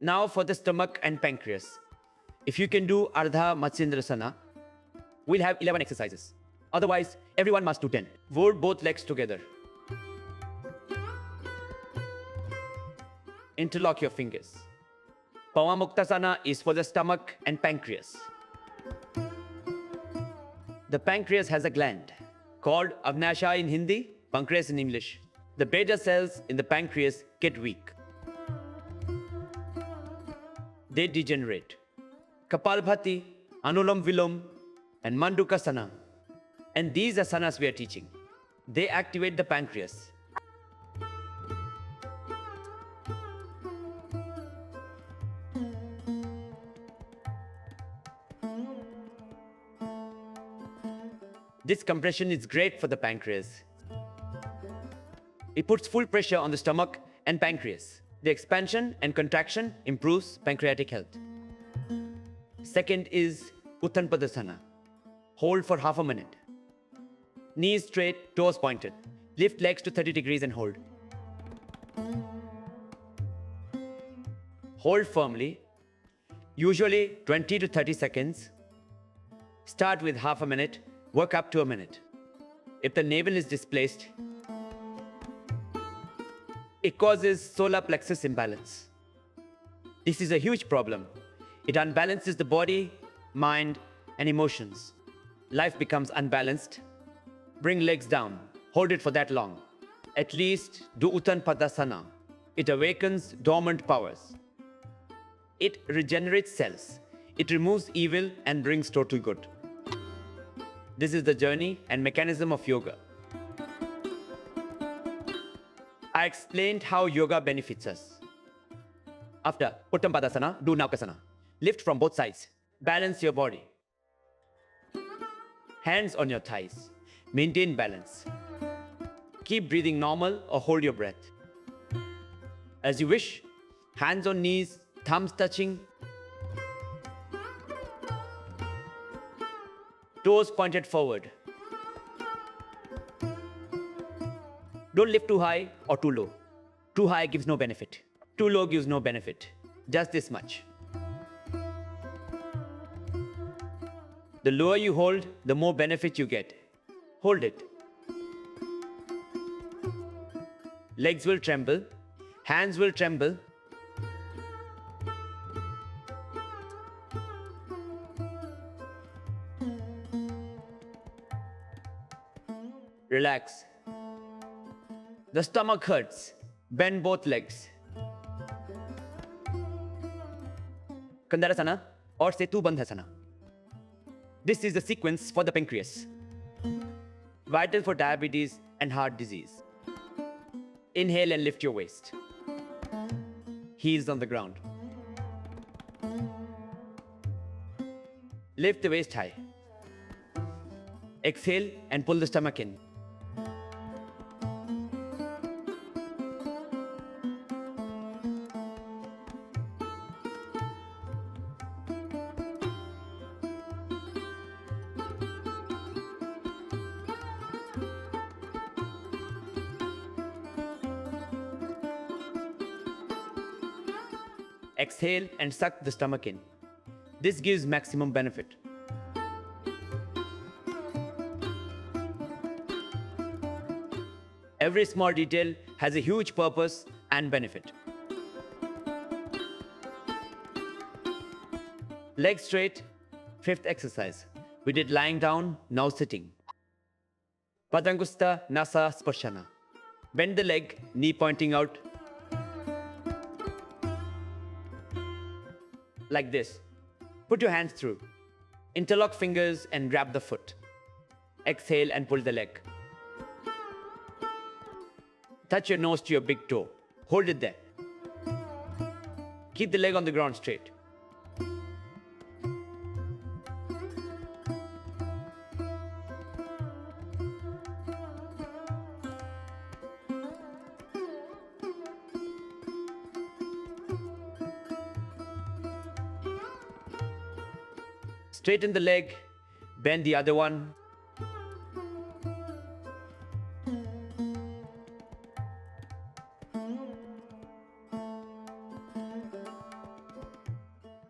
Now for the stomach and pancreas. If you can do Ardha Matsyendrasana, we'll have 11 exercises. Otherwise, everyone must do 10. Hold both legs together. Interlock your fingers. Pawanmuktasana is for the stomach and pancreas. The pancreas has a gland called Avnasha in Hindi, Pancreas in English. The beta cells in the pancreas get weak. They degenerate. Kapalbhati, Anulam Vilom, and Mandukasana. And these asanas we are teaching, they activate the pancreas. This compression is great for the pancreas. It puts full pressure on the stomach and pancreas. The expansion and contraction improves pancreatic health. Second is Uttanpadasana. Hold for half a minute. Knees straight, toes pointed. Lift legs to 30 degrees and hold. Hold firmly, usually 20 to 30 seconds. Start with half a minute, work up to a minute. If the navel is displaced, it causes solar plexus imbalance. This is a huge problem. It unbalances the body, mind, and emotions. Life becomes unbalanced. Bring legs down. Hold it for that long. At least do Uttanpadasana. It awakens dormant powers. It regenerates cells. It removes evil and brings total good. This is the journey and mechanism of yoga. I explained how yoga benefits us. After Uttanpadasana, do Naukasana. Lift from both sides. Balance your body. Hands on your thighs. Maintain balance. Keep breathing normal or hold your breath. As you wish, hands on knees, thumbs touching. Toes pointed forward. Don't lift too high or too low. Too high gives no benefit. Too low gives no benefit. Just this much. The lower you hold, the more benefit you get. Hold it. Legs will tremble. Hands will tremble. Relax. The stomach hurts. Bend both legs. Kandharasana or Setu Bandhasana. This is the sequence for the pancreas. Vital for diabetes and heart disease. Inhale and lift your waist. Heels on the ground. Lift the waist high. Exhale and pull the stomach in. Exhale and suck the stomach in. This gives maximum benefit. Every small detail has a huge purpose and benefit. Legs straight, fifth exercise. We did lying down, now sitting. Padangustha Nasa-sparshana. Bend the leg, knee pointing out. Like this. Put your hands through. Interlock fingers and grab the foot. Exhale and pull the leg. Touch your nose to your big toe. Hold it there. Keep the leg on the ground straight. Straighten the leg, bend the other one.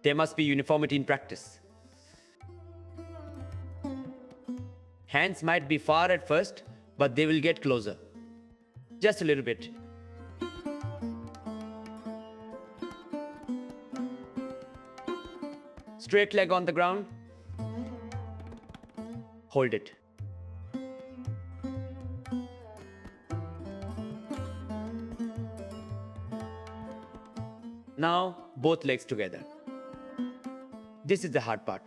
There must be uniformity in practice. Hands might be far at first, but they will get closer. Just a little bit. Straight leg on the ground. Hold it. Now, both legs together. This is the hard part.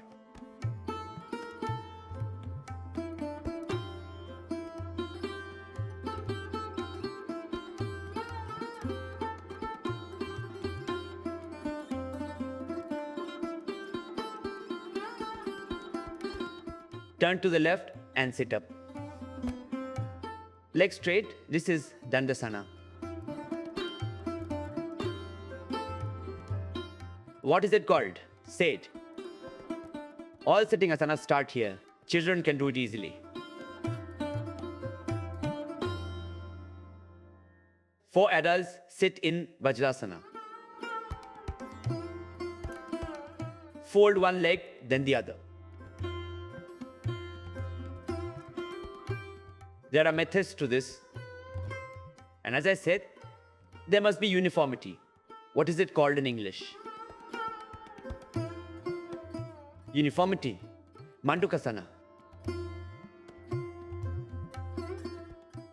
Turn to the left and sit up. Legs straight. This is Bandhasana. What is it called? Say it. All sitting asanas start here. Children can do it easily. 4 adults sit in Vakrasana. Fold one leg, then the other. There are methods to this. And as I said, there must be uniformity. What is it called in English? Uniformity. Mandukasana.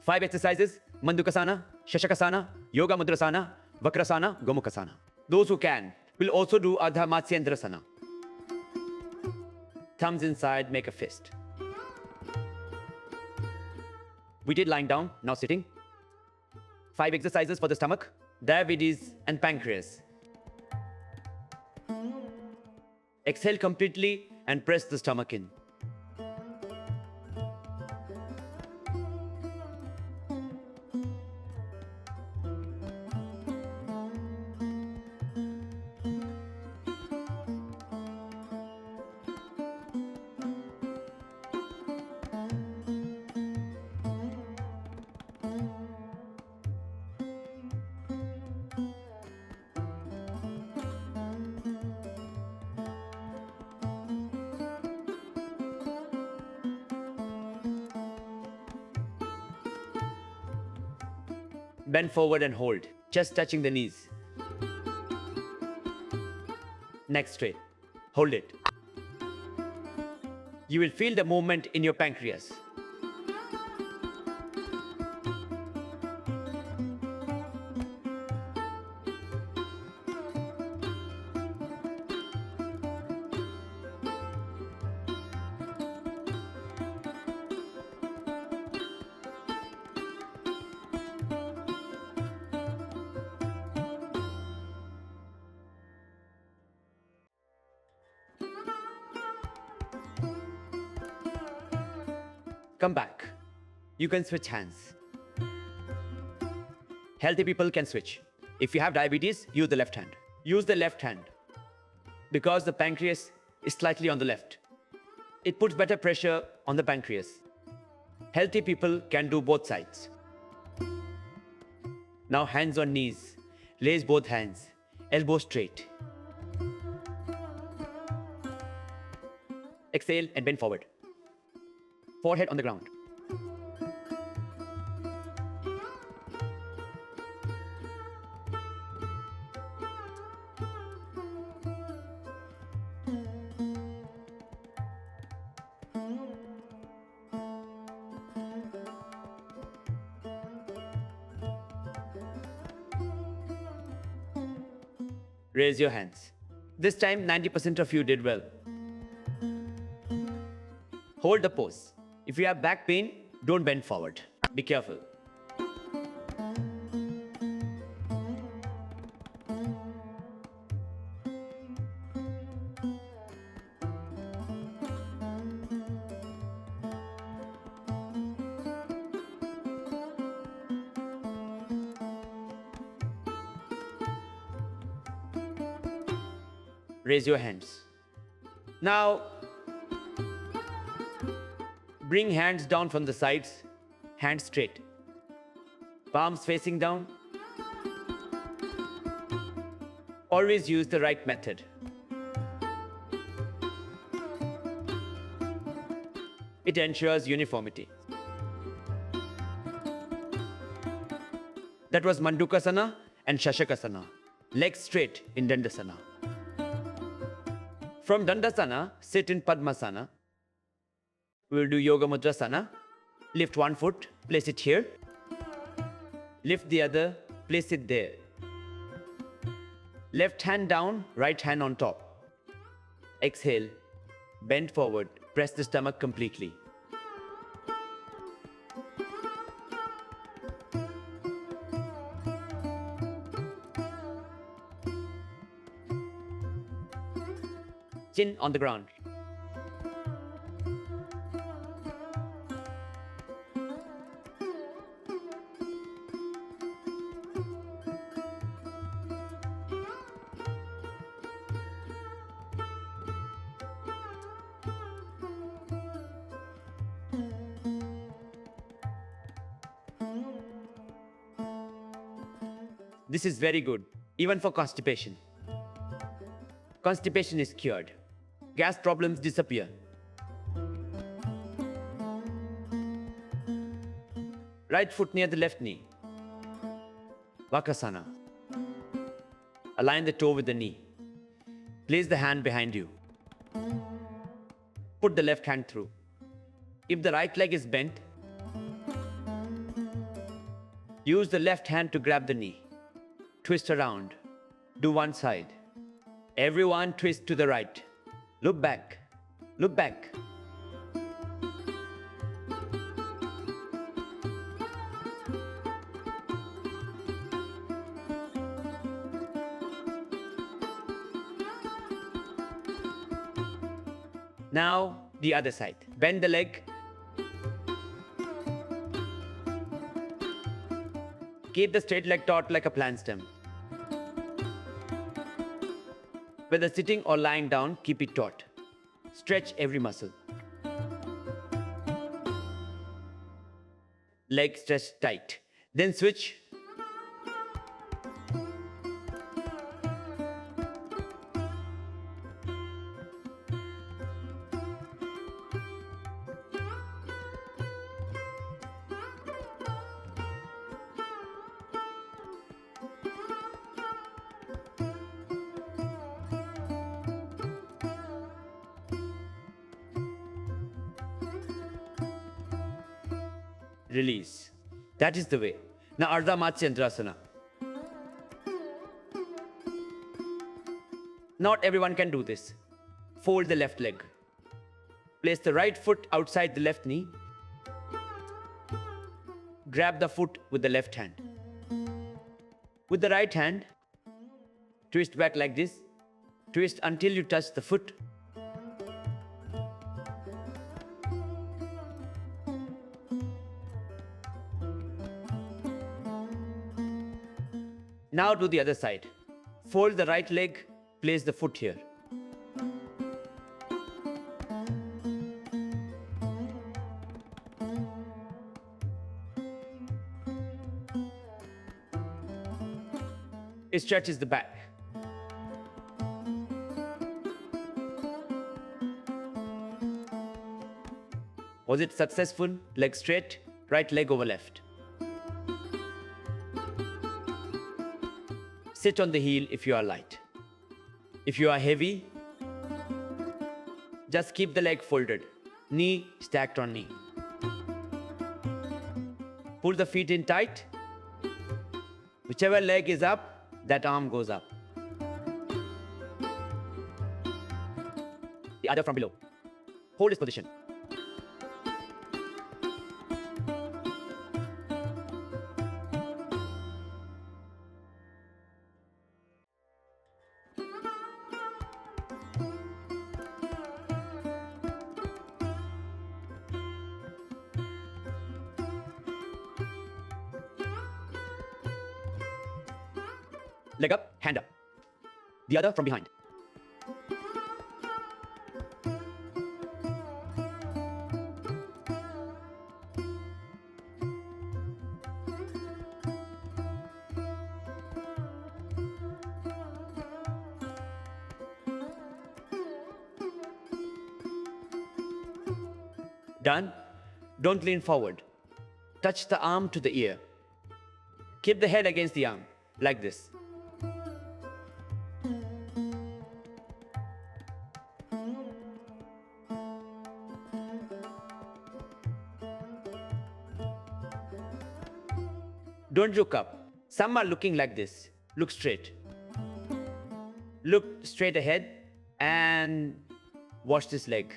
5 exercises: Mandukasana, Shashakasana, Yoga Mudrasana, Vakrasana, Gomukhasana. Those who can will also do Ardha Matsyendrasana. Thumbs inside, make a fist. We did lying down, now sitting. 5 exercises for the stomach, diabetes and pancreas. Exhale completely and press the stomach in. Bend forward and hold, just touching the knees. Neck straight. Hold it. You will feel the movement in your pancreas. Come back. You can switch hands. Healthy people can switch. If you have diabetes, use the left hand. Use the left hand because the pancreas is slightly on the left. It puts better pressure on the pancreas. Healthy people can do both sides. Now hands on knees. Raise both hands. Elbows straight. Exhale and bend forward. Forehead on the ground. Raise your hands. This time 90% of you did well. Hold the pose. If you have back pain, don't bend forward. Be careful. Raise your hands. Now, bring hands down from the sides, hands straight. Palms facing down. Always use the right method. It ensures uniformity. That was Mandukasana and Shashakasana. Legs straight in Bandhasana. From Bandhasana, sit in Padmasana. We will do Yoga Mudrasana. Lift one foot, place it here. Lift the other, place it there. Left hand down, right hand on top. Exhale, bend forward, press the stomach completely. Chin on the ground. This is very good, even for constipation. Constipation is cured. Gas problems disappear. Right foot near the left knee. Vakrasana. Align the toe with the knee. Place the hand behind you. Put the left hand through. If the right leg is bent, use the left hand to grab the knee. Twist around. Do one side. Everyone twist to the right. Look back. Look back. Now, the other side. Bend the leg. Keep the straight leg taut like a plant stem. Whether sitting or lying down, keep it taut. Stretch every muscle. Leg stretched tight. Then switch. Release. That is the way. Now Ardha Matsyendrasana. Not everyone can do this. Fold the left leg. Place the right foot outside the left knee. Grab the foot with the left hand. With the right hand, twist back like this. Twist until you touch the foot. Now do the other side. Fold the right leg, place the foot here. It stretches the back. Was it successful? Leg straight, right leg over left. Sit on the heel if you are light. If you are heavy, just keep the leg folded, knee stacked on knee. Pull the feet in tight. Whichever leg is up, that arm goes up. The other from below. Hold this position. Leg up, hand up. The other from behind. Done? Don't lean forward. Touch the arm to the ear. Keep the head against the arm, like this. Don't look up. Some are looking like this. Look straight. Look straight ahead and wash this leg.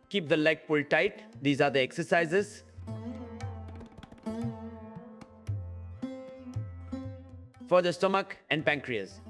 Keep the leg pulled tight. These are the exercises. For the stomach and pancreas.